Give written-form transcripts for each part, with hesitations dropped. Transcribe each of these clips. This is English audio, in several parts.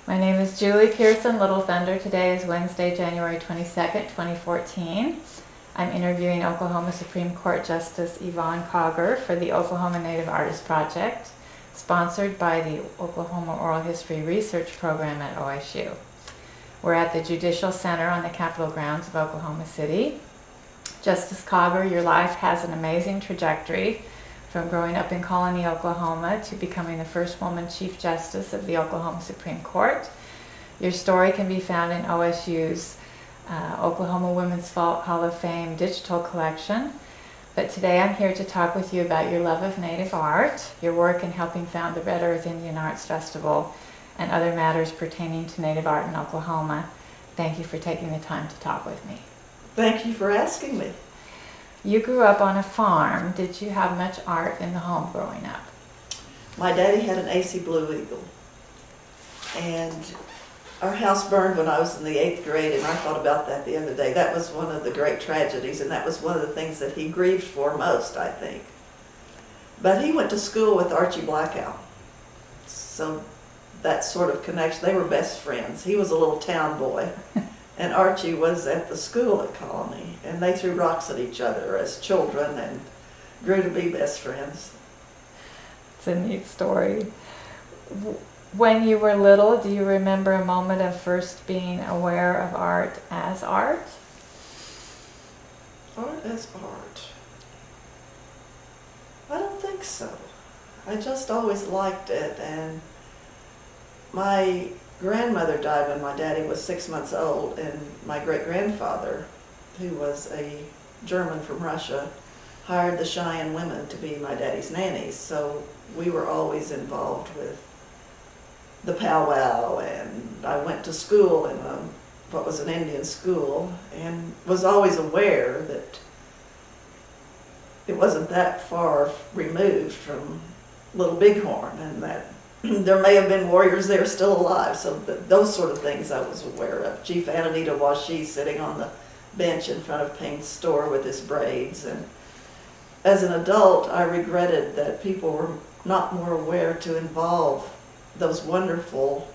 My name is Julie Pearson, Little Thunder. Today is Wednesday, January 22nd, 2014. I'm interviewing Oklahoma Supreme Court Justice Yvonne Kauger for the Oklahoma Native Artist Project, sponsored by the Oklahoma Oral History Research Program at OSU. We're at the Judicial Center on the Capitol grounds of Oklahoma City. Justice Kauger, your life has an amazing trajectory, from growing up in Colony, Oklahoma, to becoming the first woman Chief Justice of the Oklahoma Supreme Court. Your story can be found in OSU's Oklahoma Women's Hall of Fame digital collection. But today I'm here to talk with you about your love of Native art, your work in helping found the Red Earth Indian Arts Festival, and other matters pertaining to Native art in Oklahoma. Thank you for taking the time to talk with me. Thank you for asking me. You grew up on a farm. Did you have much art in the home growing up? My daddy had an AC Blue Eagle, and our house burned when I was in the 8th grade, and I thought about that the other day. That was one of the great tragedies, and that was one of the things that he grieved for most, I think. But he went to school with Archie Blackout, so that sort of connection, they were best friends. He was a little town boy. And Archie was at the school at Colony, and they threw rocks at each other as children and grew to be best friends. It's a neat story. When you were little, do you remember a moment of first being aware of art as art? Art as art? I don't think so. I just always liked it, and my grandmother died when my daddy was 6 months old, and my great-grandfather, who was a German from Russia, hired the Cheyenne women to be my daddy's nannies. So we were always involved with the powwow, and I went to school in what was an Indian school, and was always aware that it wasn't that far removed from Little Bighorn, and that there may have been warriors there still alive, so those sort of things I was aware of. Chief Ananita Washi sitting on the bench in front of Payne's store with his braids. And as an adult, I regretted that people were not more aware to involve those wonderful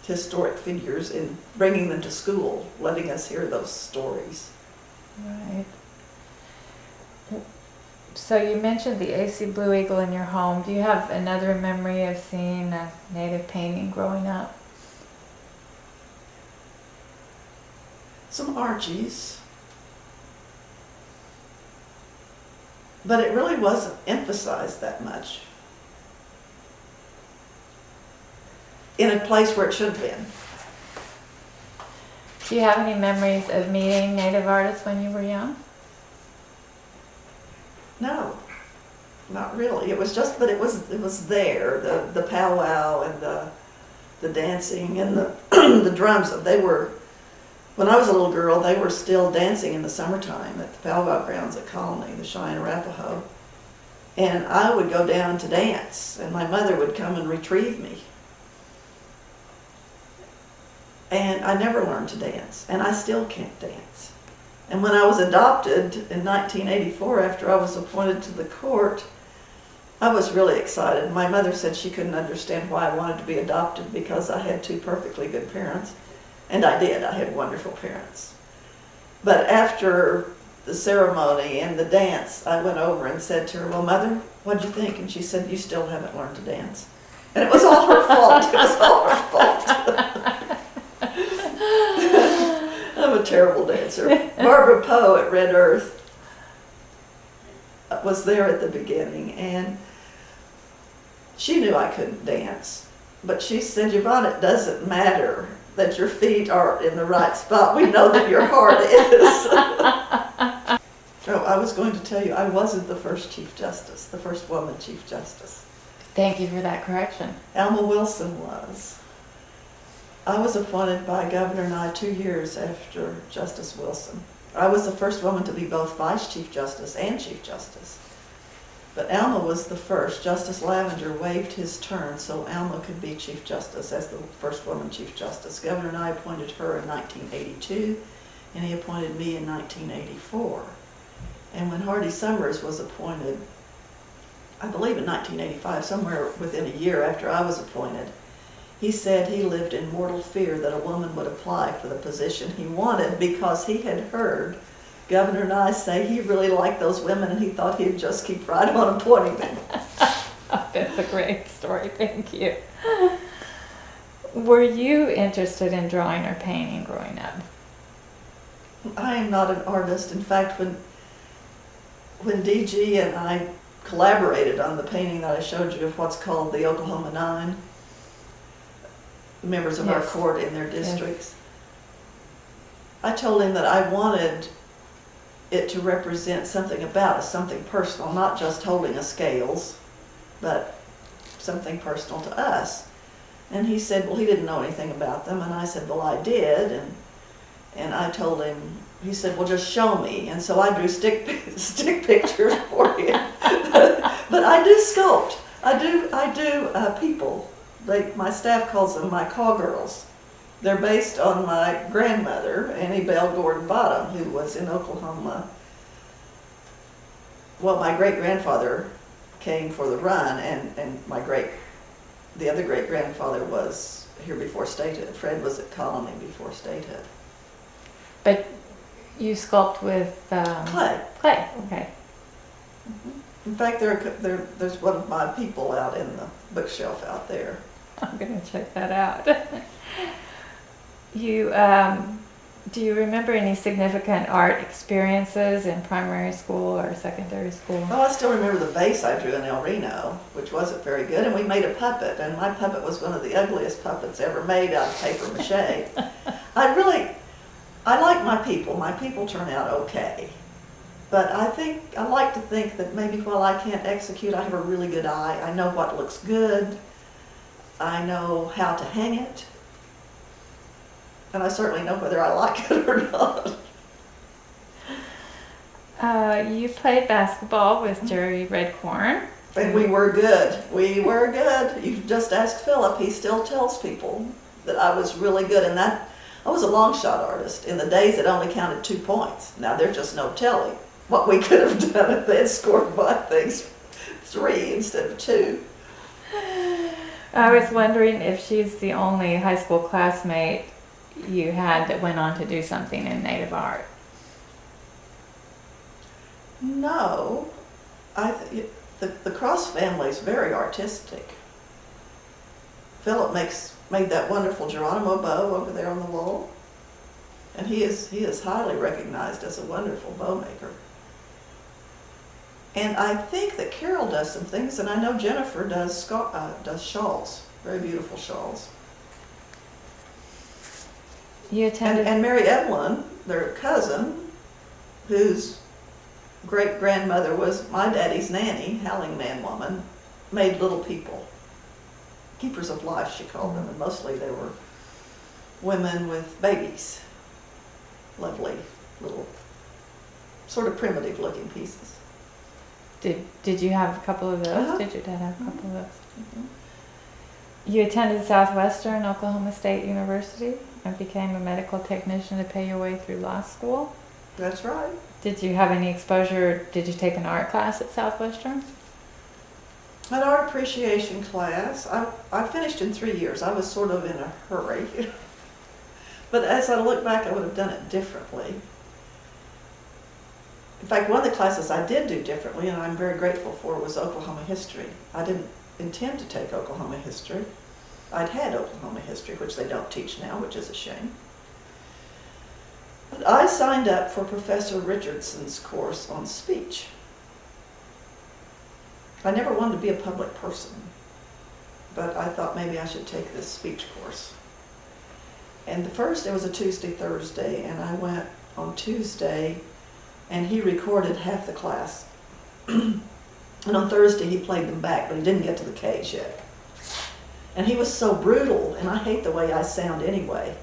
historic figures in bringing them to school, letting us hear those stories. Right. So you mentioned the AC Blue Eagle in your home. Do you have another memory of seeing a native painting growing up? Some Archies. But it really wasn't emphasized that much in a place where it should have been. Do you have any memories of meeting Native artists when you were young? No, not really. It was just, but it was there. The powwow and the dancing and the the drums. They were, when I was a little girl, they were still dancing in the summertime at the powwow grounds at Colony, the Cheyenne-Arapaho. And I would go down to dance, and my mother would come and retrieve me. And I never learned to dance, and I still can't dance. And when I was adopted in 1984, after I was appointed to the court, I was really excited. My mother said she couldn't understand why I wanted to be adopted, because I had two perfectly good parents. And I did. I had wonderful parents. But after the ceremony and the dance, I went over and said to her, "Well, Mother, what'd you think?" And she said, "You still haven't learned to dance." And it was all her fault. It was all her fault. I'm a terrible dancer. Barbara Poe at Red Earth was there at the beginning, and she knew I couldn't dance. But she said, "Yvonne, it doesn't matter that your feet are in the right spot. We know that your heart is." Oh, I was going to tell you, I wasn't the first Chief Justice, the first woman Chief Justice. Thank you for that correction. Alma Wilson was. I was appointed by Governor Nye 2 years after Justice Wilson. I was the first woman to be both Vice Chief Justice and Chief Justice. But Alma was the first. Justice Lavender waived his term so Alma could be Chief Justice as the first woman Chief Justice. Governor Nye appointed her in 1982, and he appointed me in 1984. And when Hardy Summers was appointed, I believe in 1985, somewhere within a year after I was appointed, He said he lived in mortal fear that a woman would apply for the position he wanted because he had heard Governor Nye say he really liked those women and he thought he'd just keep right on appointing them. That's a great story, thank you. Were you interested in drawing or painting growing up? I am not an artist. In fact, when DG and I collaborated on the painting that I showed you of what's called the Oklahoma Nine, members of our Yes. court in their districts, I told him that I wanted it to represent something about us, something personal, not just holding a scales, but something personal to us. And he said, well, he didn't know anything about them. And I said, well, I did. And I told him, he said, well, just show me. And so I drew stick pictures for him. But I do sculpt. I do people. My staff calls them my cowgirls. They're based on my grandmother, Belle Gordon Bottom, who was in Oklahoma. Well, my great-grandfather came for the run, and the other great-grandfather was here before statehood. Fred was at Colony before statehood. But you sculpt with Clay. Clay, okay. In fact, there's one of my people out in the bookshelf out there. I'm gonna check that out. You, do you remember any significant art experiences in primary school or secondary school? Oh, I still remember the vase I drew in El Reno, which wasn't very good, and we made a puppet, and my puppet was one of the ugliest puppets ever made out of paper mache. I like my people. My people turn out okay. But I like to think that maybe while I can't execute, I have a really good eye. I know what looks good. I know how to hang it. And I certainly know whether I like it or not. You played basketball with Jerry Redcorn. And we were good. We were good. You just ask Philip. He still tells people that I was really good. And that I was a long shot artist in the days that only counted 2 points. Now there's just no telling what we could have done if they had scored my things 3 instead of 2. I was wondering if she's the only high school classmate you had that went on to do something in native art. No, the Cross family is very artistic. Philip made that wonderful Geronimo bow over there on the wall, and he is highly recognized as a wonderful bow maker. And I think that Carol does some things, and I know Jennifer does shawls, very beautiful shawls. You attended. And Mary Evelyn, their cousin, whose great-grandmother was my daddy's nanny, howling man woman, made little people. Keepers of life, she called them, and mostly they were women with babies. Lovely little, sort of primitive-looking pieces. Did you have a couple of those? Uh-huh. Did your dad have a couple of those? Mm-hmm. You attended Southwestern Oklahoma State University and became a medical technician to pay your way through law school. That's right. Did you have any exposure? Did you take an art class at Southwestern? An art appreciation class. I finished in 3 years. I was sort of in a hurry. But as I look back, I would have done it differently. In fact, one of the classes I did do differently, and I'm very grateful for, was Oklahoma history. I didn't intend to take Oklahoma history. I'd had Oklahoma history, which they don't teach now, which is a shame. But I signed up for Professor Richardson's course on speech. I never wanted to be a public person, but I thought maybe I should take this speech course. And the first, it was a Tuesday, Thursday, and I went on Tuesday, and he recorded half the class. And on Thursday, he played them back, but he didn't get to the case yet. And he was so brutal, and I hate the way I sound anyway,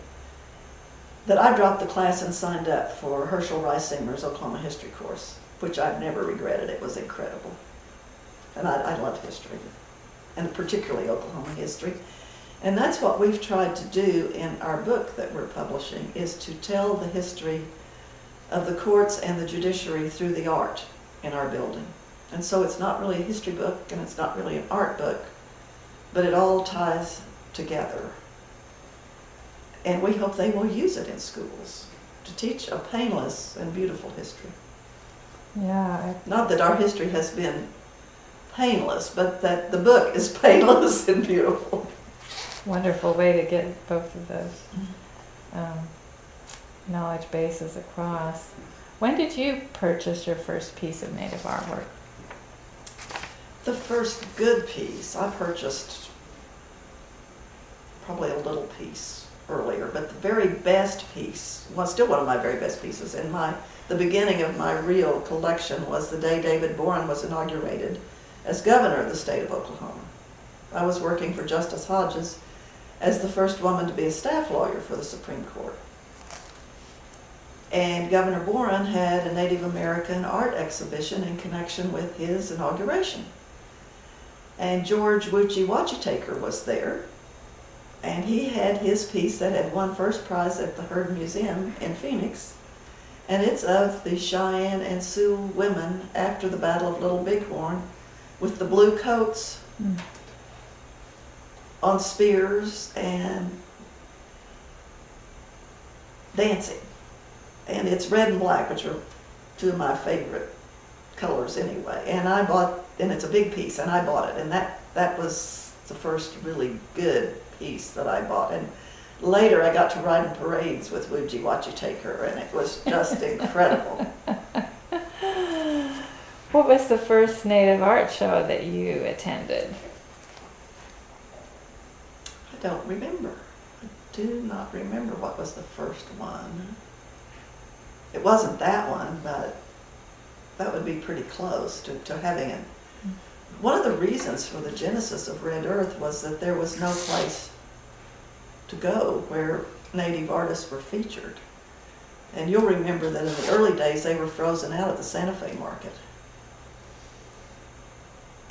that I dropped the class and signed up for Herschel Reisinger's Oklahoma history course, which I've never regretted. It was incredible. And I love history, and particularly Oklahoma history. And that's what we've tried to do in our book that we're publishing, is to tell the history of the courts and the judiciary through the art in our building. And so it's not really a history book, and it's not really an art book, but it all ties together. And we hope they will use it in schools to teach a painless and beautiful history. Yeah. Not that our history has been painless, but that the book is painless and beautiful. Wonderful way to get both of those knowledge bases across. When did you purchase your first piece of Native artwork? The first good piece I purchased probably a little piece earlier, but the very best piece, well, still one of my very best pieces, and the beginning of my real collection was the day David Boren was inaugurated as governor of the state of Oklahoma. I was working for Justice Hodges as the first woman to be a staff lawyer for the Supreme Court. And Governor Boren had a Native American art exhibition in connection with his inauguration. And George Wuchie Wachitaker was there, and he had his piece that had won first prize at the Heard Museum in Phoenix. And it's of the Cheyenne and Sioux women after the Battle of Little Bighorn with the blue coats on spears and dancing. And it's red and black, which are two of my favorite colors anyway. And it's a big piece, and I bought it. And that was the first really good piece that I bought. And later I got to ride in parades with Wuchie Wachitaker, and it was just incredible. What was the first Native art show that you attended? I don't remember. I do not remember what was the first one. It wasn't that one, but that would be pretty close to having it. One of the reasons for the genesis of Red Earth was that there was no place to go where Native artists were featured. And you'll remember that in the early days they were frozen out at the Santa Fe market.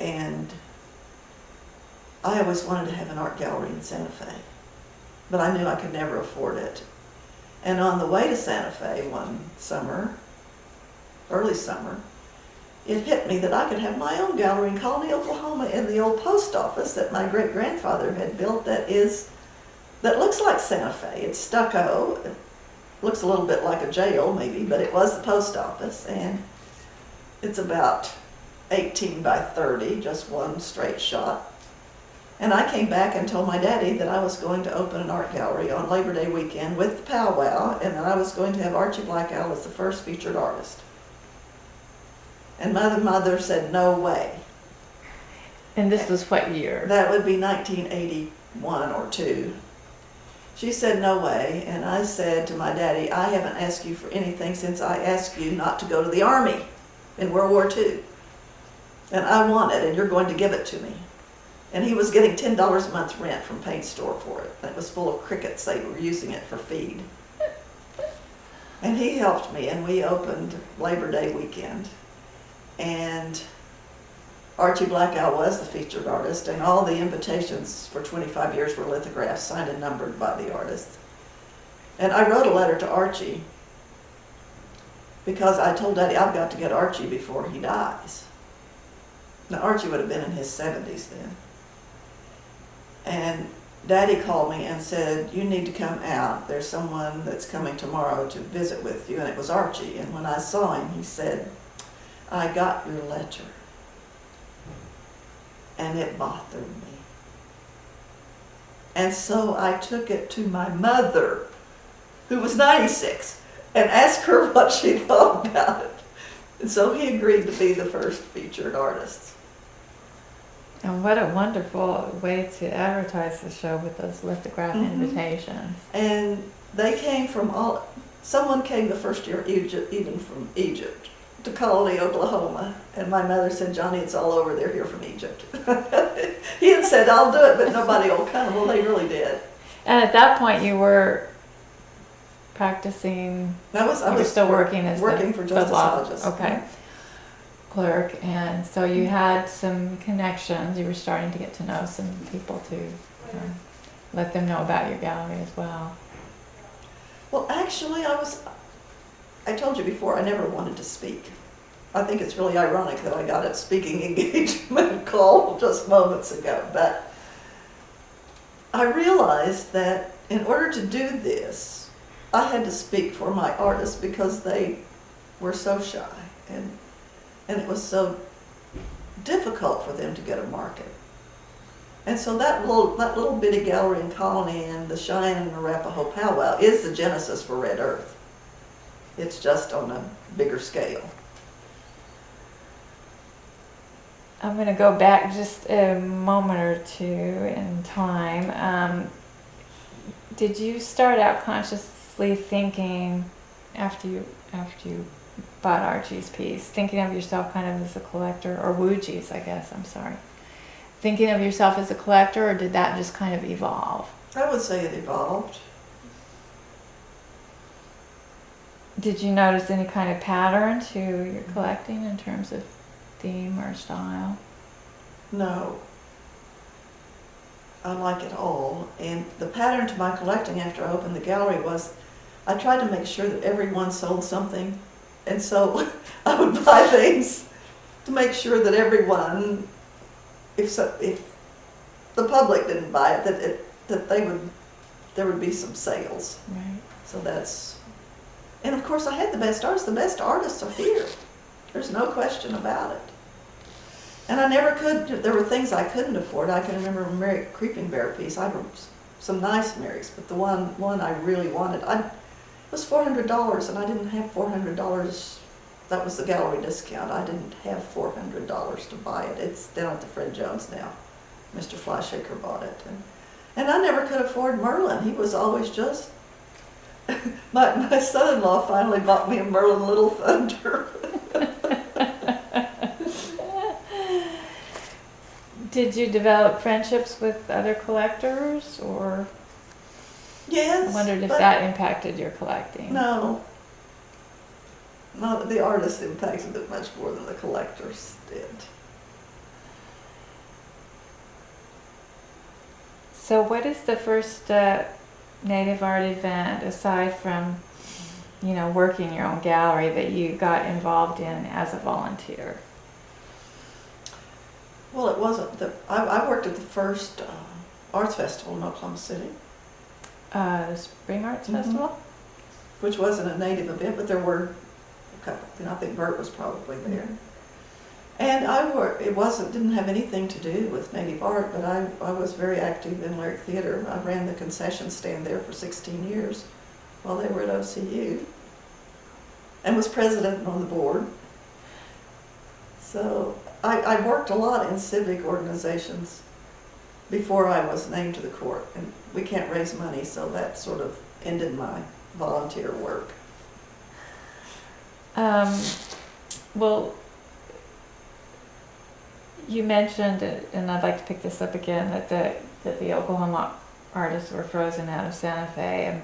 And I always wanted to have an art gallery in Santa Fe, but I knew I could never afford it. And on the way to Santa Fe one summer, early summer, it hit me that I could have my own gallery in Colony, Oklahoma, in the old post office that my great-grandfather had built that looks like Santa Fe. It's stucco. It looks a little bit like a jail maybe, but it was the post office, and it's about 18 by 30, just one straight shot. And I came back and told my daddy that I was going to open an art gallery on Labor Day weekend with the powwow, and that I was going to have Archie Blackout as the first featured artist. And mother said, no way. And this was what year? That would be 1981 or 2. She said, no way. And I said to my daddy, I haven't asked you for anything since I asked you not to go to the Army in World War II. And I want it, and you're going to give it to me. And he was getting $10 a month rent from Paint Store for it. It was full of crickets. They were using it for feed. And he helped me, and we opened Labor Day weekend. And Archie Blackout was the featured artist, and all the invitations for 25 years were lithographs signed and numbered by the artist. And I wrote a letter to Archie because I told Daddy I've got to get Archie before he dies. Now Archie would have been in his 70s then. And Daddy called me and said, you need to come out. There's someone that's coming tomorrow to visit with you. And it was Archie. And when I saw him, he said, I got your letter. And it bothered me. And so I took it to my mother, who was 96, and asked her what she thought about it. And so he agreed to be the first featured artist. And what a wonderful way to advertise the show with those lithograph invitations. And they came from someone came the first year even from Egypt to Colony, Oklahoma. And my mother said, Johnny, it's all over, they're here from Egypt. He had said, I'll do it, but nobody will come. Well, they really did. And at that point you were practicing, I was still working for Justice Hodges. Okay. Clerk, and so you had some connections. You were starting to get to know some people to let them know about your gallery as well. Well, actually, I told you before, I never wanted to speak. I think it's really ironic that I got a speaking engagement call just moments ago, but I realized that in order to do this, I had to speak for my artists because they were so shy, and it was so difficult for them to get a market. And so that little bitty gallery and colony in the Cheyenne-Arapaho powwow is the genesis for Red Earth. It's just on a bigger scale. I'm going to go back just a moment or two in time. Did you start out consciously thinking, after you bought Archie's piece, thinking of yourself kind of as a collector, or Wuji's, I guess, I'm sorry. Thinking of yourself as a collector, or did that just kind of evolve? I would say it evolved. Did you notice any kind of pattern to your collecting in terms of theme or style? No. I like it all. And the pattern to my collecting after I opened the gallery was I tried to make sure that everyone sold something. And so I would buy things to make sure that everyone, if the public didn't buy it, that there would be some sales. Right. So that's, and of course I had the best artists. The best artists are here. There's no question about it. And I never could, there were things I couldn't afford. I can remember a Mary Creeping Bear piece. I wrote some nice Marys, but the one I really wanted, it was $400, and I didn't have $400. That was the gallery discount. I didn't have $400 to buy it. It's down at the Fred Jones now. Mr. Flyshaker bought it. And I never could afford Merlin. He was always just, my son-in-law finally bought me a Merlin Little Thunder. Did you develop friendships with other collectors, or? Yes. I wondered if that impacted your collecting. No. The artists impacted it much more than the collectors did. So what is the first native art event, aside from, working your own gallery, that you got involved in as a volunteer? Well, it wasn't I worked at the first arts festival in Oklahoma City. The Spring Arts Festival? Which wasn't a native event, but there were a couple. I think Bert was probably there. And didn't have anything to do with native art, but I was very active in lyric theater. I ran the concession stand there for 16 years while they were at OCU, and was president on the board. So I worked a lot in civic organizations before I was named to the court, and we can't raise money, so that sort of ended my volunteer work. Well, you mentioned, and I'd like to pick this up again, that the Oklahoma artists were frozen out of Santa Fe, and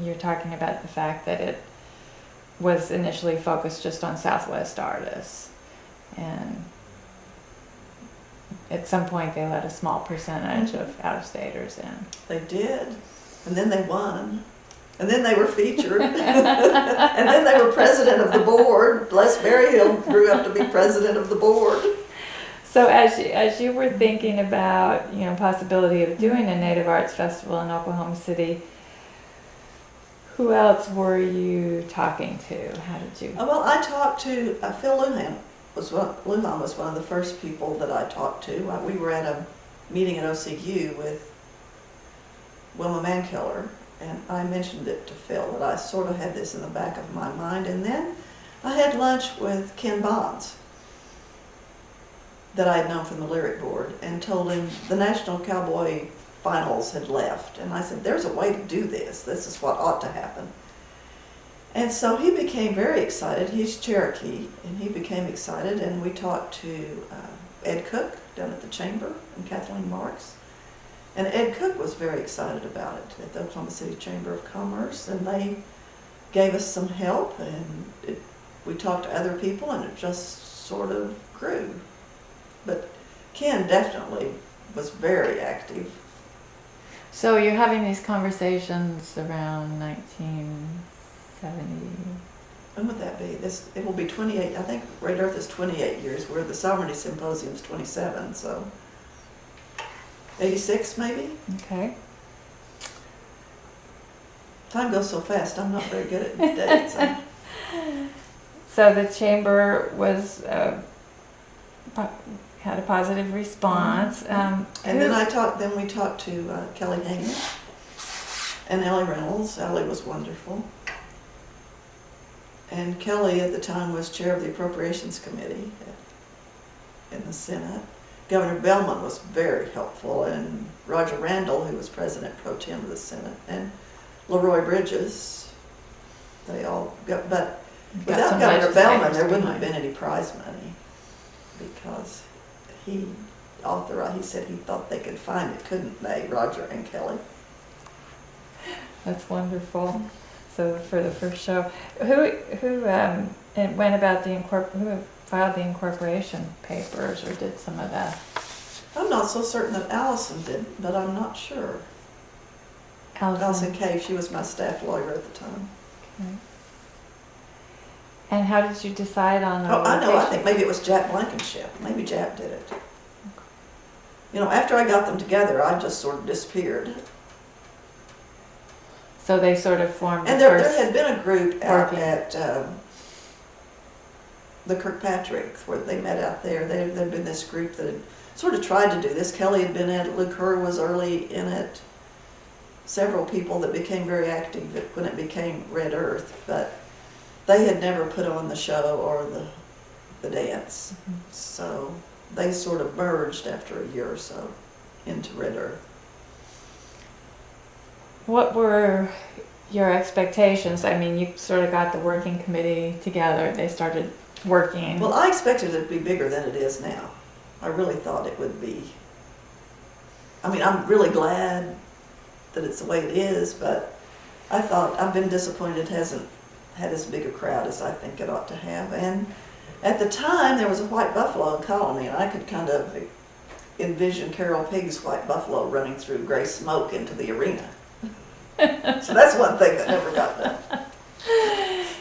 you're talking about the fact that it was initially focused just on Southwest artists, and at some point they let a small percentage of out-of-staters in. They did, and then they won, and then they were featured, and then they were president of the board. Les Berryhill grew up to be president of the board. So as you were thinking about, possibility of doing a Native Arts Festival in Oklahoma City, who else were you talking to? How did you? Well, I talked to Phil Lujan. Lujan was one of the first people that I talked to. We were at a meeting at OCU with Wilma Mankiller, and I mentioned it to Phil that I sort of had this in the back of my mind. And then I had lunch with Ken Bonds, that I had known from the lyric board, and told him the National Cowboy Finals had left. And I said, there's a way to do this. This is what ought to happen. And so he became very excited. He's Cherokee, and he became excited, and we talked to Ed Cook down at the Chamber and Kathleen Marks. And Ed Cook was very excited about it at the Oklahoma City Chamber of Commerce, and they gave us some help, and we talked to other people, and it just sort of grew. But Ken definitely was very active. So you're having these conversations around 1970. When would that be? It will be 28. I think Red Earth is 28 years, where the Sovereignty Symposium is 27. So 86 maybe. Okay. Time goes so fast, I'm not very good at dates. So the chamber was had a positive response. And then we talked to Kelly Hanger and Ellie Reynolds. Ellie was wonderful. And Kelly at the time was chair of the Appropriations Committee in the Senate. Governor Bellman was very helpful, and Roger Randall, who was president pro tem of the Senate, and Leroy Bridges. They all got, but without Governor Bellman, there wouldn't have been any prize money, because he said he thought they could find it, couldn't they, Roger and Kelly? That's wonderful. So for the first show, who went about who filed the incorporation papers or did some of that? I'm not so certain that Allison did, but I'm not sure. Allison Cave, she was my staff lawyer at the time. Okay. And how did you decide on? I know. I think maybe it was Jap Blankenship. Maybe Jap did it. You know, after I got them together, I just sort of disappeared. So they sort of formed. And there had been a group out at the Kirkpatrick where they met out there. There'd been this group that had sort of tried to do this. Kelly had been in it. Luke Herr was early in it. Several people that became very active when it became Red Earth, but they had never put on the show or the dance. Mm-hmm. So they sort of merged after a year or so into Red Earth. What were your expectations? I mean, you sort of got the working committee together. They started working. Well, I expected it to be bigger than it is now. I really thought it would be. I mean, I'm really glad that it's the way it is, but I've been disappointed it hasn't had as big a crowd as I think it ought to have. And at the time, there was a white buffalo in Colony, and I could kind of envision Carol Pigg's white buffalo running through gray smoke into the arena. So that's one thing that never got done.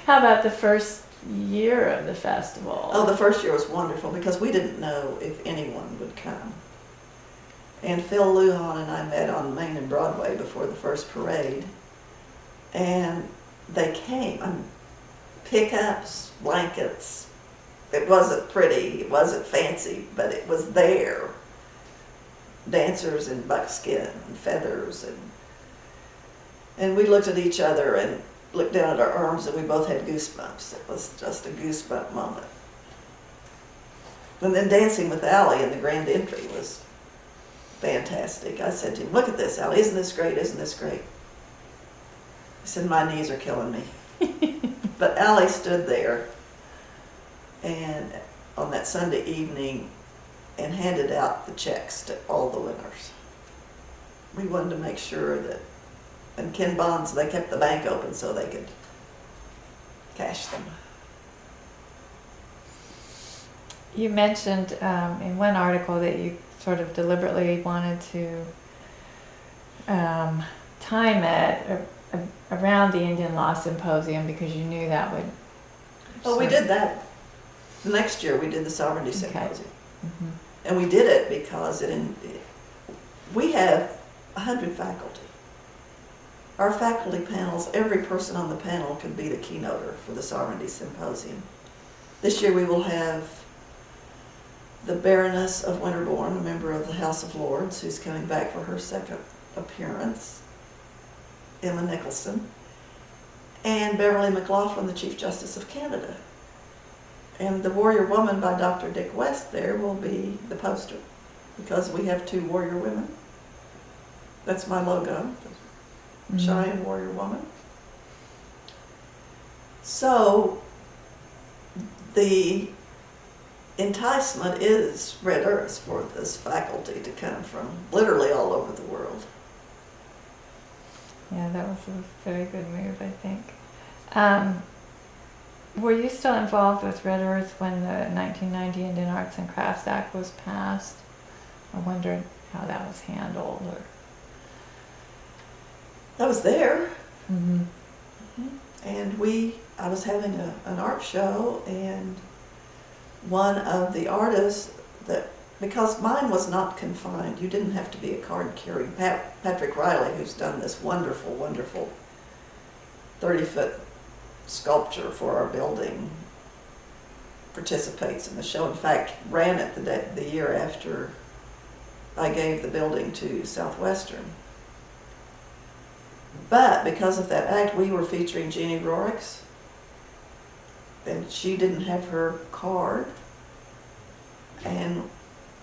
How about the first year of the festival? Oh, the first year was wonderful because we didn't know if anyone would come. And Phil Lujan and I met on Main and Broadway before the first parade. And they came. Pickups, blankets. It wasn't pretty, it wasn't fancy, but it was there. Dancers in buckskin and feathers. And we looked at each other and looked down at our arms, and we both had goosebumps. It was just a goosebump moment. And then dancing with Allie in the grand entry was fantastic. I said to him, "Look at this, Allie. Isn't this great? Isn't this great?" He said, "My knees are killing me." But Allie stood there and on that Sunday evening and handed out the checks to all the winners. We wanted to make sure that, and Ken Bonds, they kept the bank open so they could cash them. You mentioned in one article that you sort of deliberately wanted to time it around the Indian Law Symposium because you knew that would... Oh, we did that. The next year we did the Sovereignty Symposium. Mm-hmm. And we did it because we have 100 faculty. Our faculty panels, every person on the panel could be the keynoter for the Sovereignty Symposium. This year we will have the Baroness of Winterbourne, a member of the House of Lords, who's coming back for her second appearance, Emma Nicholson, and Beverly McLaughlin, the Chief Justice of Canada. And the Warrior Woman by Dr. Dick West there will be the poster, because we have 2 warrior women. That's my logo, the Cheyenne Warrior Woman. So the enticement is Red Earth for this faculty to come from literally all over the world. Yeah, that was a very good move, I think. Were you still involved with Red Earth when the 1990 Indian Arts and Crafts Act was passed? I wondered how that was handled. I was there. Mm-hmm. And I was having an art show, and one of the artists that because mine was not confined. You didn't have to be a card-carrying. Patrick Riley, who's done this wonderful, wonderful 30-foot sculpture for our building, participates in the show. In fact, ran it the year after I gave the building to Southwestern. But because of that act, we were featuring Jeannie Rorik's, and she didn't have her card. And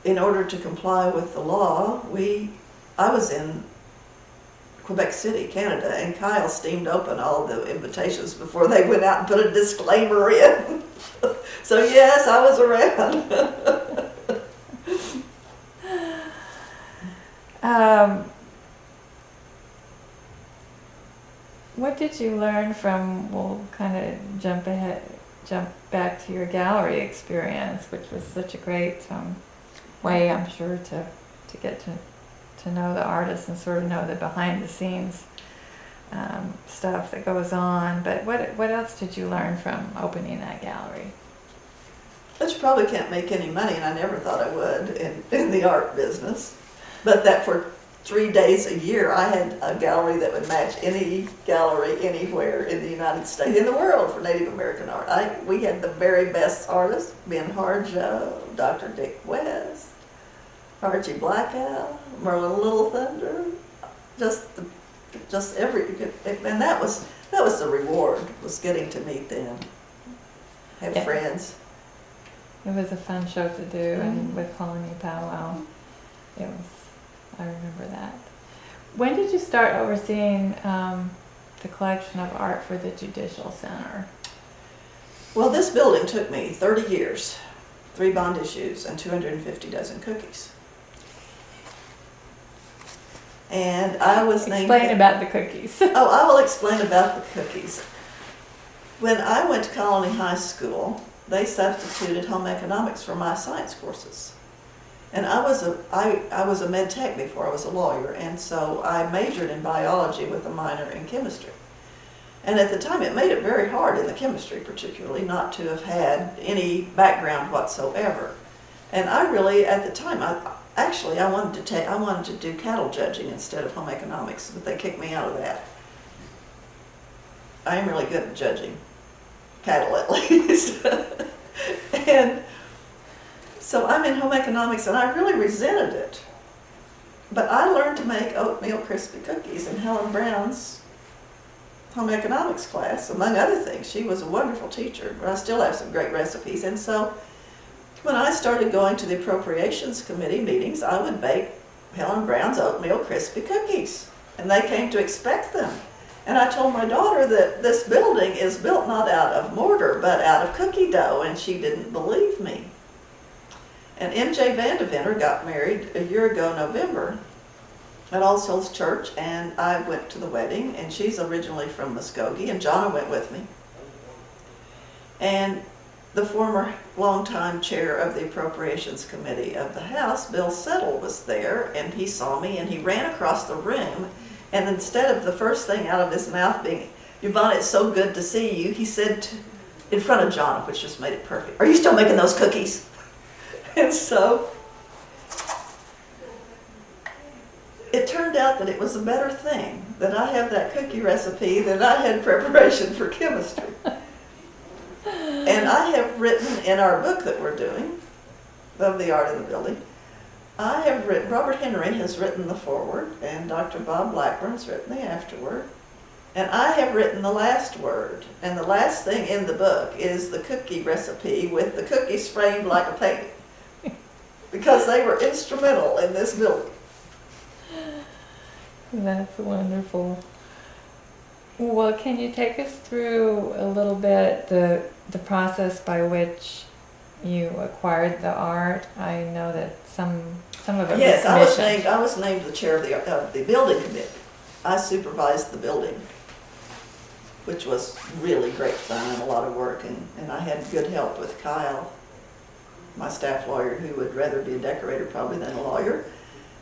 in order to comply with the law, I was in Quebec City, Canada, and Kyle steamed open all the invitations before they went out and put a disclaimer in. So yes, I was around. What did you learn from, we'll kind of jump back to your gallery experience, which was such a great way, I'm sure, to get to know the artist and sort of know the behind the scenes stuff that goes on. But what else did you learn from opening that gallery? But you probably can't make any money, and I never thought I would in the art business. But that for 3 days a year, I had a gallery that would match any gallery anywhere in the United States, in the world, for Native American art. We had the very best artists: Ben Harjo, Dr. Dick West, Archie Blackout, Merlin Little Thunder, just every, and that was the reward, was getting to meet them, have friends. It was a fun show to do, and with Colony Powwow, I remember that. When did you start overseeing the collection of art for the Judicial Center? Well, this building took me 30 years, 3 bond issues, and 250 dozen cookies. And I was named... Explain about the cookies. Oh, I will explain about the cookies. When I went to Colony High School, they substituted home economics for my science courses. And I was a med tech before I was a lawyer, and so I majored in biology with a minor in chemistry. And at the time, it made it very hard in the chemistry, particularly, not to have had any background whatsoever. And I really, at the time, I wanted to do cattle judging instead of home economics, but they kicked me out of that. I am really good at judging cattle, at least. And so I'm in home economics, and I really resented it. But I learned to make oatmeal crispy cookies in Helen Brown's home economics class, among other things. She was a wonderful teacher, but I still have some great recipes. And so when I started going to the Appropriations Committee meetings, I would bake Helen Brown's oatmeal crispy cookies, and they came to expect them. And I told my daughter that this building is built not out of mortar, but out of cookie dough, and she didn't believe me. And M.J. Vandeventer got married a year ago, November, at All Souls Church, and I went to the wedding, and she's originally from Muskogee, and Jonna went with me. And the former longtime chair of the Appropriations Committee of the House, Bill Settle, was there, and he saw me, and he ran across the room, and instead of the first thing out of his mouth being, "Yvonne, it's so good to see you," he said, in front of Jonna, which just made it perfect, "Are you still making those cookies?" And so it turned out that it was a better thing that I have that cookie recipe than I had preparation for chemistry. And I have written in our book that we're doing, of the art of the building, I have written, Robert Henry has written the foreword, and Dr. Bob Blackburn's written the afterword, and I have written the last word. And the last thing in the book is the cookie recipe with the cookies framed like a painting, because they were instrumental in this building. That's wonderful. Well, can you take us through a little bit the process by which you acquired the art? I know that some of it Yes, was commissioned. I was named the chair of the building committee. I supervised the building, which was really great fun and a lot of work, and I had good help with Kyle, my staff lawyer, who would rather be a decorator probably than a lawyer.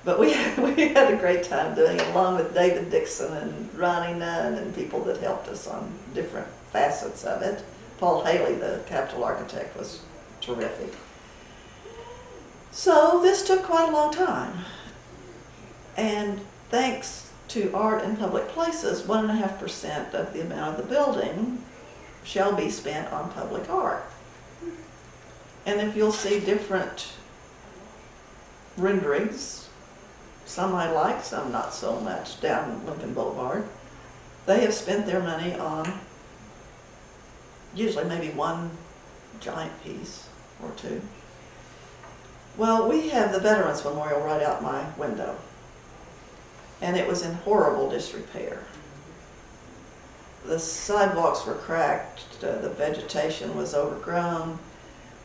But we had a great time doing it, along with David Dixon and Ronnie Nunn and people that helped us on different facets of it. Paul Haley, the Capitol architect, was terrific. So this took quite a long time. And thanks to Art in Public Places, 1.5% of the amount of the building shall be spent on public art. And if you'll see different renderings, some I like, some not so much, down Lincoln Boulevard, they have spent their money on usually maybe one giant piece or two. Well, we have the Veterans Memorial right out my window, and it was in horrible disrepair. The sidewalks were cracked, the vegetation was overgrown,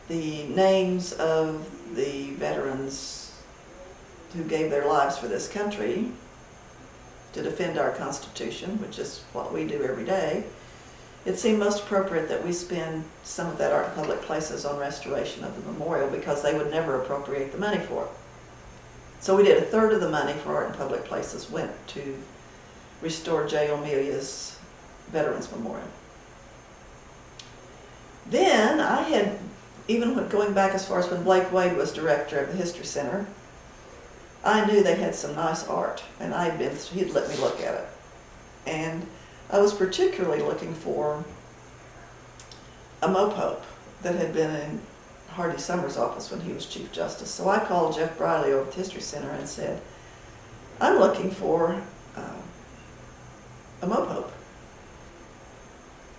the names of the veterans who gave their lives for this country to defend our Constitution, which is what we do every day, it seemed most appropriate that we spend some of that Art in Public Places on restoration of the memorial, because they would never appropriate the money for it. So we did. 1/3 of the money for Art in Public Places went to restore J. O'Melia's Veterans Memorial. Then I had, even going back as far as when Blake Wade was director of the History Center, I knew they had some nice art, and he'd let me look at it. And I was particularly looking for a mopope that had been in Hardy Summers' office when he was Chief Justice. So I called Jeff Briley over at the History Center and said, I'm looking for a mopope.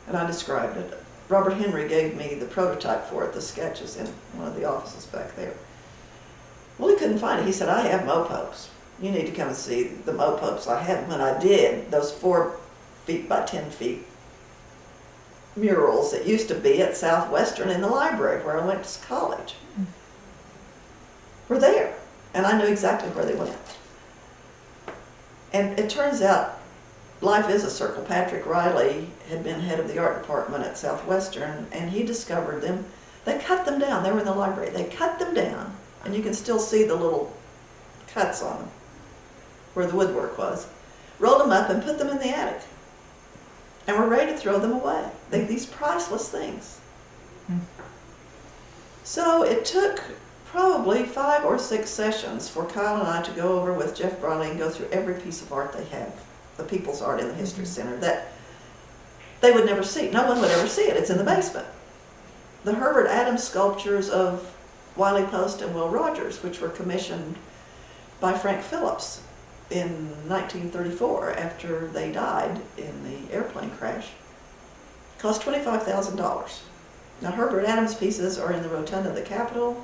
And I described it. Robert Henry gave me the prototype for it, the sketches, in one of the offices back there. Well, he couldn't find it. He said, I have mopopes. You need to come and see the mopopes I had when I did those 4 feet by 10 feet murals that used to be at Southwestern in the library where I went to college. Were there, and I knew exactly where they went. And it turns out life is a circle. Patrick Riley had been head of the art department at Southwestern, and he discovered them. They cut them down. They were in the library. They cut them down, and you can still see the little cuts on them where the woodwork was. Rolled them up and put them in the attic. And we're ready to throw them away. These priceless things. So it took probably 5 or 6 sessions for Kyle and I to go over with Jeff Briley and go through every piece of art they have, the people's art in the History Center, that they would never see. No one would ever see it. It's in the basement. The Herbert Adams sculptures of Wiley Post and Will Rogers, which were commissioned by Frank Phillips in 1934 after they died in the airplane crash, cost $25,000. Now Herbert Adams pieces are in the rotunda of the Capitol.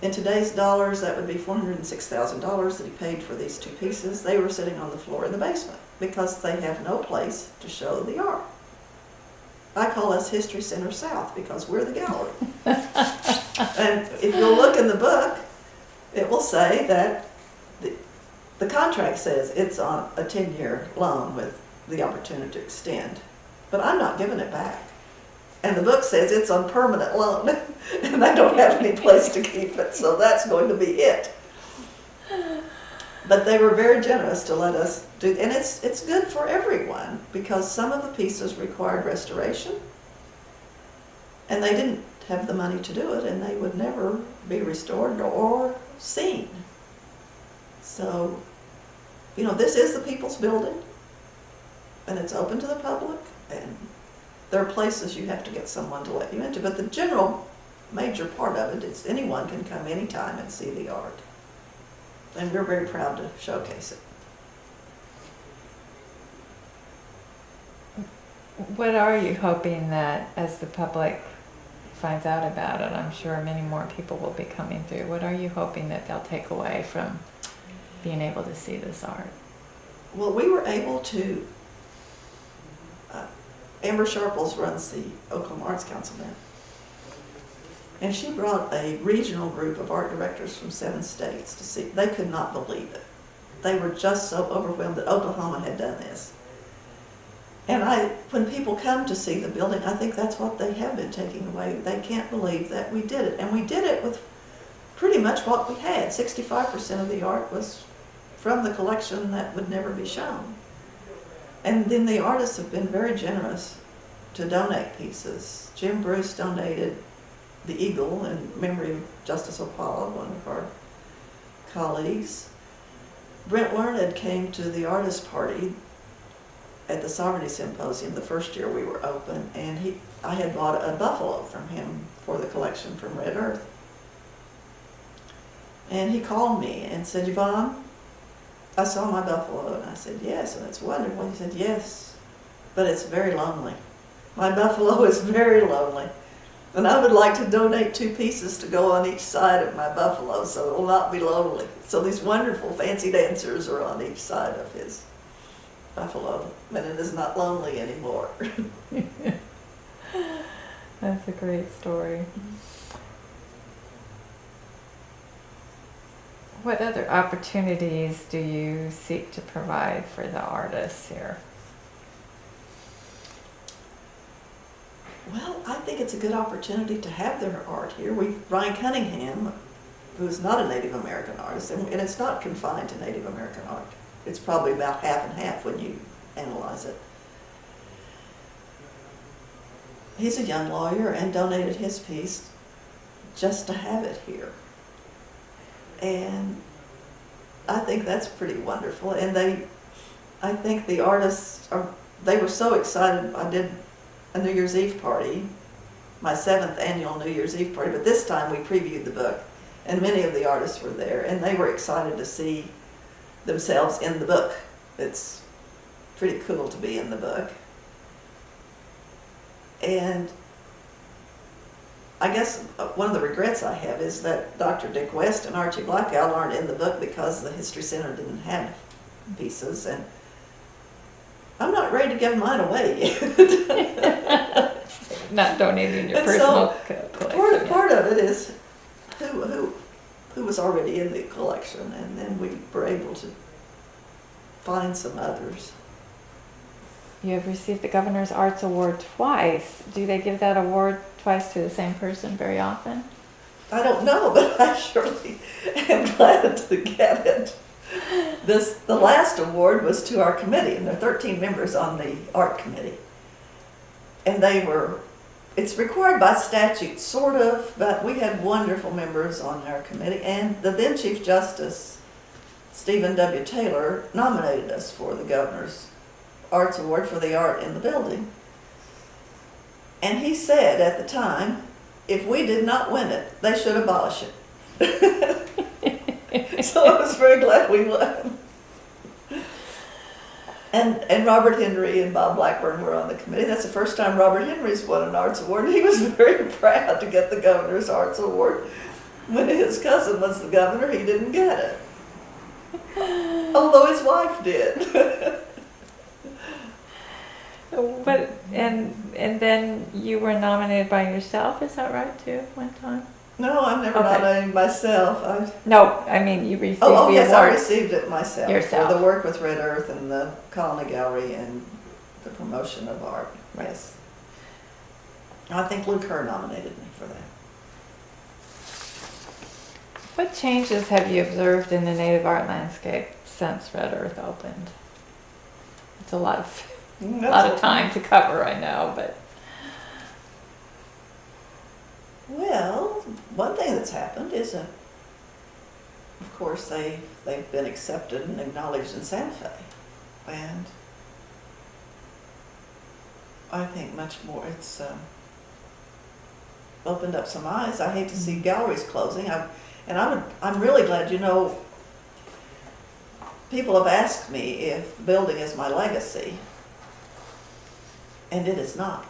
In today's dollars, that would be $406,000 that he paid for these 2 pieces. They were sitting on the floor in the basement because they have no place to show the art. I call us History Center South because we're the gallery. And if you'll look in the book, it will say that the contract says it's on a 10-year loan with the opportunity to extend, but I'm not giving it back. And the book says it's on permanent loan, and I don't have any place to keep it, so that's going to be it. But they were very generous to let us do, and it's good for everyone, because some of the pieces required restoration, and they didn't have the money to do it, and they would never be restored or seen. So, you know, this is the people's building, and it's open to the public, and there are places you have to get someone to let you into, but the general major part of it is anyone can come anytime and see the art. And we're very proud to showcase it. What are you hoping that as the public finds out about it, I'm sure many more people will be coming through, what are you hoping that they'll take away from being able to see this art? Well, we were able to, Amber Sharples runs the Oklahoma Arts Council now, and she brought a regional group of art directors from 7 states to see. They could not believe it. They were just so overwhelmed that Oklahoma had done this. And when people come to see the building, I think that's what they have been taking away. They can't believe that we did it. And we did it with pretty much what we had. 65% of the art was from the collection that would never be shown. And then the artists have been very generous to donate pieces. Jim Bruce donated the Eagle in memory of Justice Opala, one of our colleagues. Brent Learned came to the artist party at the Sovereignty Symposium the first year we were open, and I had bought a buffalo from him for the collection from Red Earth. And he called me and said, "Yvonne, I saw my buffalo." And I said, "Yes," and it's wonderful. He said, "Yes, but it's very lonely. My buffalo is very lonely. And I would like to donate 2 pieces to go on each side of my buffalo so it will not be lonely." So these wonderful fancy dancers are on each side of his buffalo, and it is not lonely anymore. That's a great story. What other opportunities do you seek to provide for the artists here? Well, I think it's a good opportunity to have their art here. Ryan Cunningham, who is not a Native American artist, and it's not confined to Native American art. It's probably about half and half when you analyze it. He's a young lawyer and donated his piece just to have it here. And I think that's pretty wonderful. And I think the artists they were so excited. I did a New Year's Eve party, my 7th annual New Year's Eve party, but this time we previewed the book, and many of the artists were there, and they were excited to see themselves in the book. It's pretty cool to be in the book. And I guess one of the regrets I have is that Dr. Dick West and Archie Blackout aren't in the book because the History Center didn't have pieces, and I'm not ready to give mine away yet. Not donating your And personal so collection. part of it is who was already in the collection, and then we were able to find some others. You have received the Governor's Arts Award twice. Do they give that award twice to the same person very often? I don't know, but I surely am glad to get it. The last award was to our committee, and there are 13 members on the art committee. And it's required by statute, sort of, but we had wonderful members on our committee, and the then Chief Justice, Stephen W. Taylor, nominated us for the Governor's Arts Award for the art in the building. And he said at the time, if we did not win it, they should abolish it. So I was very glad we won. And Robert Henry and Bob Blackburn were on the committee. That's the first time Robert Henry's won an arts award, and he was very proud to get the Governor's Arts Award. When his cousin was the governor, he didn't get it, although his wife did. But and then you were nominated by yourself, is that right too, one time? No, I'm never nominating myself. No, I mean you received Oh, the yes, award. I received it myself Yourself. for the work with Red Earth and the Colony Gallery and the promotion of art. Right. Yes. I think Luke Kerr nominated me for that. What changes have you observed in the native art landscape since Red Earth opened? It's a lot of time to cover, I know, but Well, one thing that's happened is, of course, they've been accepted and acknowledged in Santa Fe, and I think much more. It's opened up some eyes. I hate to see galleries closing. I'm really glad. People have asked me if the building is my legacy, and it is not.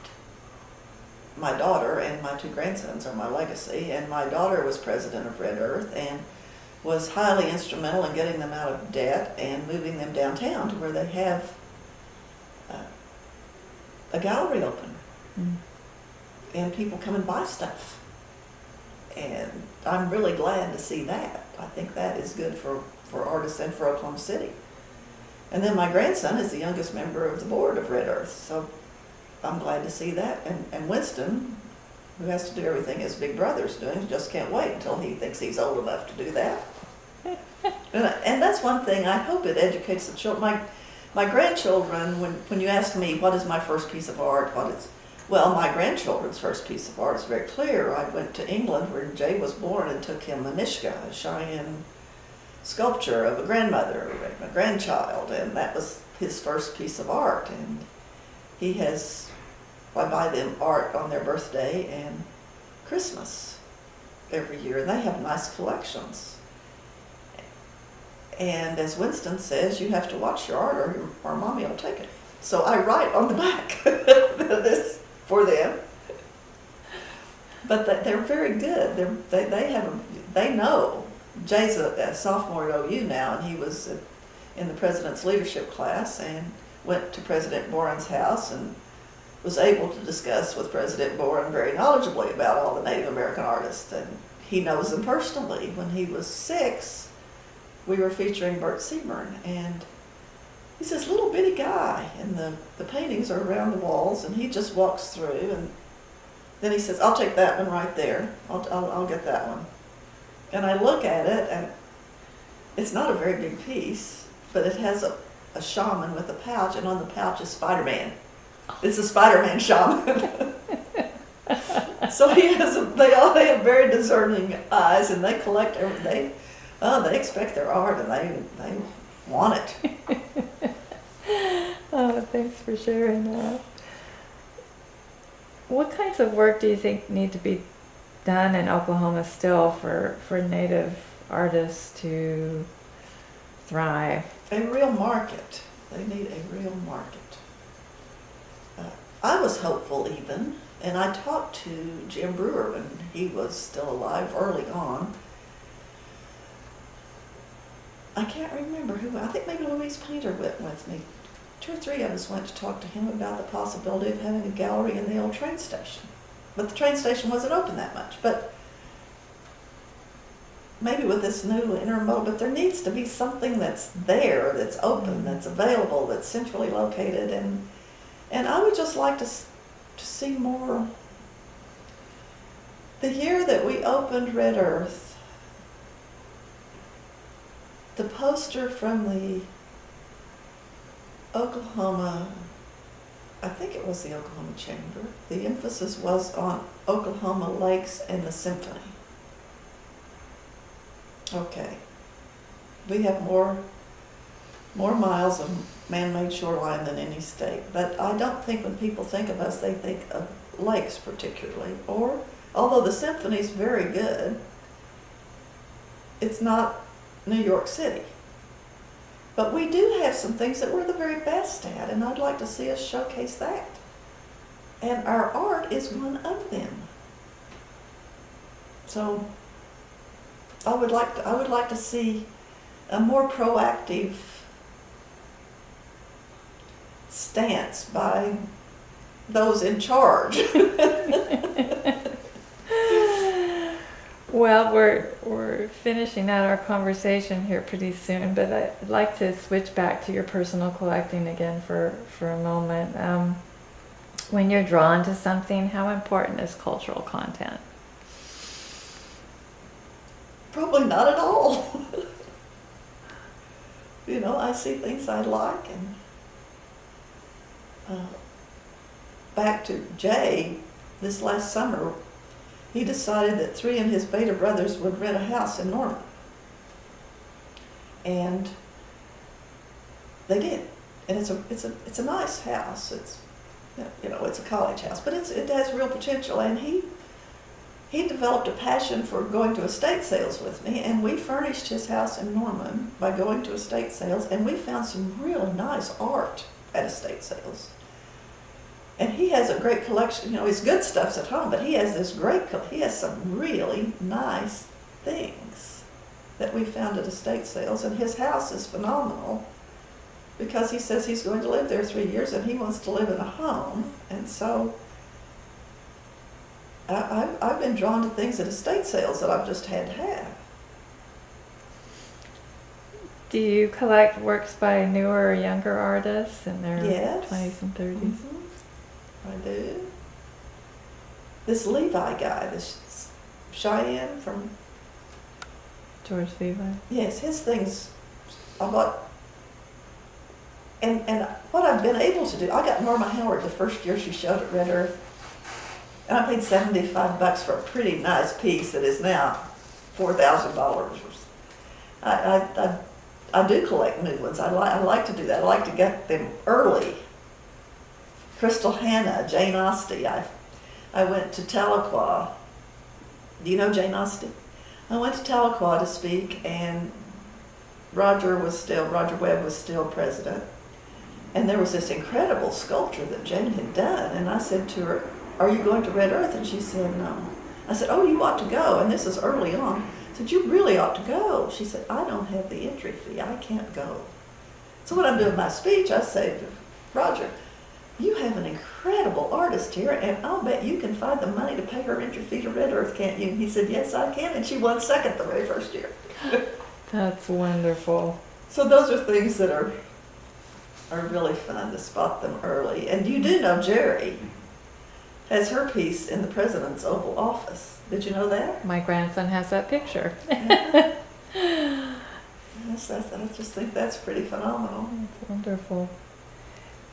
My daughter and my 2 grandsons are my legacy, and my daughter was president of Red Earth and was highly instrumental in getting them out of debt and moving them downtown to where they have a gallery open. And people come and buy stuff. And I'm really glad to see that. I think that is good for artists and for Oklahoma City. And then my grandson is the youngest member of the board of Red Earth, so I'm glad to see that. And Winston, who has to do everything his big brother's doing, just can't wait until he thinks he's old enough to do that. And that's one thing. I hope it educates the children. My grandchildren, when you ask me what is my first piece of art, Well, my grandchildren's first piece of art is very clear. I went to England where Jay was born and took him a Mishka, a Cheyenne sculpture of a grandmother and a grandchild, and that was his first piece of art. And he has, I buy them art on their birthday and Christmas every year, and they have nice collections. And as Winston says, you have to watch your art or mommy will take it. So I write on the back this for them. But they're very good. They know. Jay's a sophomore at OU now, and he was in the president's leadership class and went to President Boren's house and was able to discuss with President Boren very knowledgeably about all the Native American artists. And he knows them personally. When he was 6, we were featuring Bert Seaburn, and he's this little bitty guy, and the paintings are around the walls, and he just walks through, and then he says, I'll take that one right there. I'll get that one. And I look at it, and it's not a very big piece, but it has a shaman with a pouch, and on the pouch is Spider-Man. It's a Spider-Man shaman. So they have very discerning eyes, and they collect everything. They expect their art, and they want it. Oh, thanks for sharing that. What kinds of work do you think need to be done in Oklahoma still for Native artists to thrive? A real market. They need a real market. I was hopeful even, and I talked to Jim Brewer when he was still alive early on. I can't remember who, I think maybe Louise Painter went with me. 2 or 3 of us went to talk to him about the possibility of having a gallery in the old train station. But the train station wasn't open that much. But maybe with this new intermodal, but there needs to be something that's there, that's open, that's available, that's centrally located. And I would just like to see more. The year that we opened Red Earth, the poster from the Oklahoma, I think it was the Oklahoma Chamber, the emphasis was on Oklahoma lakes and the symphony. Okay, we have more miles of man-made shoreline than any state, but I don't think when people think of us, they think of lakes particularly, or, although the symphony is very good, it's not New York City. But we do have some things that we're the very best at, and I'd like to see us showcase that. And our art is one of them. So I would like to see a more proactive stance by those in charge. Well, we're finishing out our conversation here pretty soon, but I'd like to switch back to your personal collecting again for a moment. When you're drawn to something, how important is cultural content? Probably not at all. You know, I see things I like, and back to Jay, this last summer, he decided that 3 of his beta brothers would rent a house in Norman. And they did. And it's a nice house. It's, you know, it's a college house, but it has real potential. And he developed a passion for going to estate sales with me, and we furnished his house in Norman by going to estate sales, and we found some really nice art at estate sales. And he has a great collection. You know, his good stuff's at home, but he has he has some really nice things that we found at estate sales. And his house is phenomenal because he says he's going to live there 3 years and he wants to live in a home. And so I've been drawn to things at estate sales that I've just had to have. Do you collect works by newer or younger artists in their Yes. 20s and 30s? Mm-hmm. I do. This Levi guy, this Cheyenne from... George Levi? Yes, his things, I bought... And what I've been able to do, I got Norma Howard the first year she showed at Red Earth. And I paid $75 for a pretty nice piece that is now $4,000. I do collect new ones. I like to do that. I like to get them early. Crystal Hannah, Jane Austen. I went to Tahlequah. Do you know Jane Austen? I went to Tahlequah to speak, and Roger Webb was still president. And there was this incredible sculpture that Jane had done. And I said to her, "Are you going to Red Earth?" And she said, "No." I said, "Oh, you ought to go." And this is early on. I said, "You really ought to go." She said, "I don't have the entry fee. I can't go." So when I'm doing my speech, I say to Roger, "You have an incredible artist here, and I'll bet you can find the money to pay her entry fee to Red Earth, can't you?" And he said, "Yes, I can." And she won second the very first year. That's wonderful. So those are things that are really fun to spot them early. And you do know Jerry has her piece in the President's Oval Office. Did you know that? My grandson has that picture. Yes, I just think that's pretty phenomenal. That's wonderful.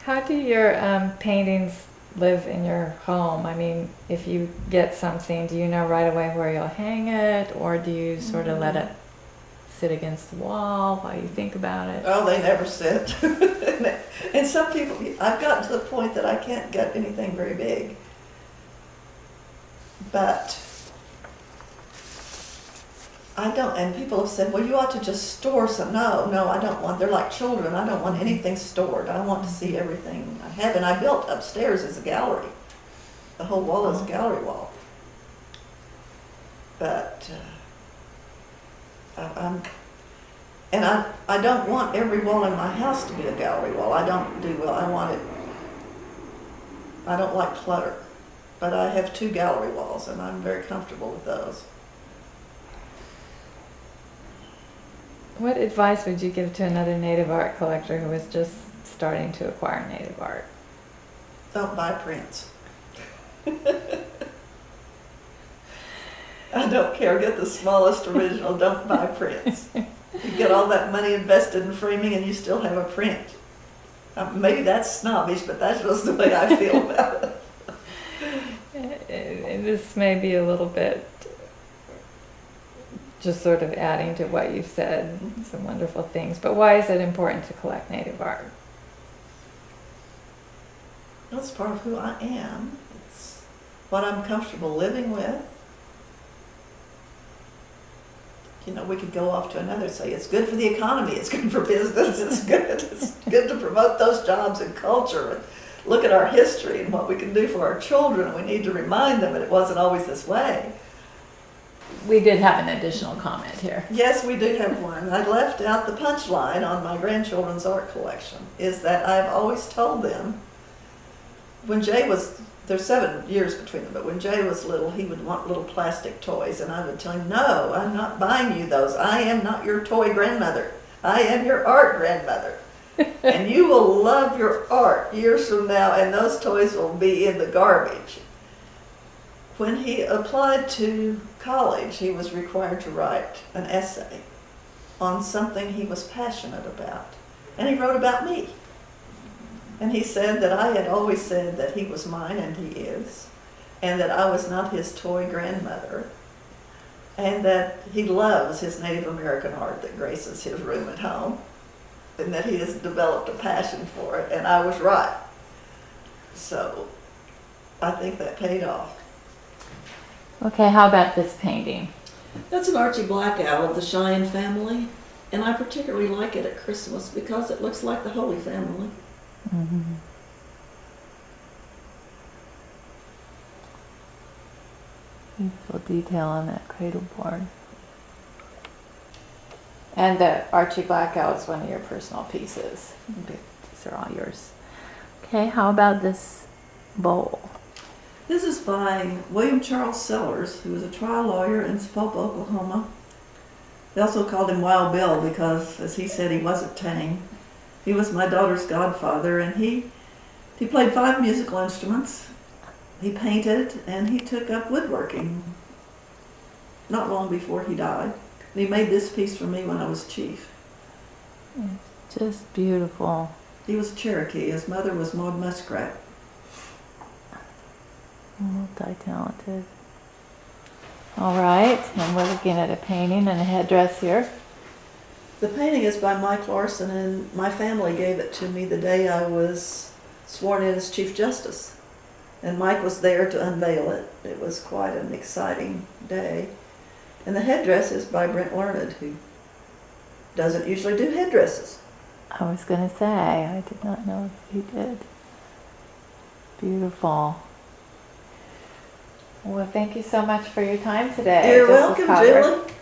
How do your paintings live in your home? I mean, if you get something, do you know right away where you'll hang it, or do you sort of let it sit against the wall while you think about it? Oh, they never sit. And some people, I've gotten to the point that I can't get anything very big. But I don't, and people have said, "Well, you ought to just store some." No, I don't want, they're like children. I don't want anything stored. I want to see everything I have. And I built upstairs as a gallery. The whole wall is a gallery wall. But I don't want every wall in my house to be a gallery wall. I don't do well. I don't like clutter. But I have 2 gallery walls, and I'm very comfortable with those. What advice would you give to another native art collector who is just starting to acquire native art? Don't buy prints. I don't care. Get the smallest original. Don't buy prints. You get all that money invested in framing, and you still have a print. Maybe that's snobbish, but that's just the way I feel about it. This may be a little bit just sort of adding to what you said, some wonderful things, but why is it important to collect native art? Well, it's part of who I am. It's what I'm comfortable living with. You know, we could go off to another, say it's good for the economy, it's good for business, it's good to promote those jobs and culture, and look at our history and what we can do for our children. We need to remind them that it wasn't always this way. We did have an additional comment here. Yes, we do have one. I left out the punchline on my grandchildren's art collection, is that I've always told them, when Jay was, there's 7 years between them, but when Jay was little, he would want little plastic toys, and I would tell him, "No, I'm not buying you those. I am not your toy grandmother. I am your art grandmother. And you will love your art years from now, and those toys will be in the garbage." When he applied to college, he was required to write an essay on something he was passionate about. And he wrote about me. And he said that I had always said that he was mine, and he is, and that I was not his toy grandmother, and that he loves his Native American art that graces his room at home, and that he has developed a passion for it, and I was right. So I think that paid off. Okay, how about this painting? That's an Archie Blackout of the Cheyenne family, and I particularly like it at Christmas because it looks like the Holy Family. Mm-hmm. Beautiful detail on that cradle board. And the Archie Blackout is one of your personal pieces. These are all yours. Okay, how about this bowl? This is by William Charles Sellers, who was a trial lawyer in Sapulpa, Oklahoma. They also called him Wild Bill because, as he said, he wasn't tame. He was my daughter's godfather, and he played 5 musical instruments. He painted, and he took up woodworking not long before he died. And he made this piece for me when I was chief. Just beautiful. He was Cherokee. His mother was Maud Muskrat. Multi-talented. All right, and we're looking at a painting and a headdress here. The painting is by Mike Larson, and my family gave it to me the day I was sworn in as Chief Justice. And Mike was there to unveil it. It was quite an exciting day. And the headdress is by Brent Learned, who doesn't usually do headdresses. I was going to say, I did not know if he did. Beautiful. Well, thank you so much for your time today. You're Justice welcome, Kauger. Julie.